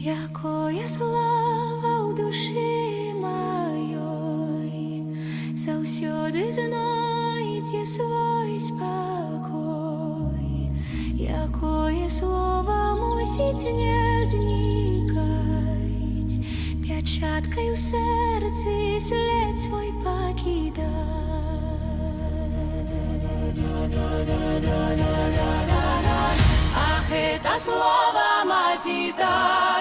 Якое слава у душі моей, заўсёды знайдзе свой спакой. Якое слово мусіць не знікаць, пячаткай у сэрцы след свой пакідаць. Ах, это слово, маці, так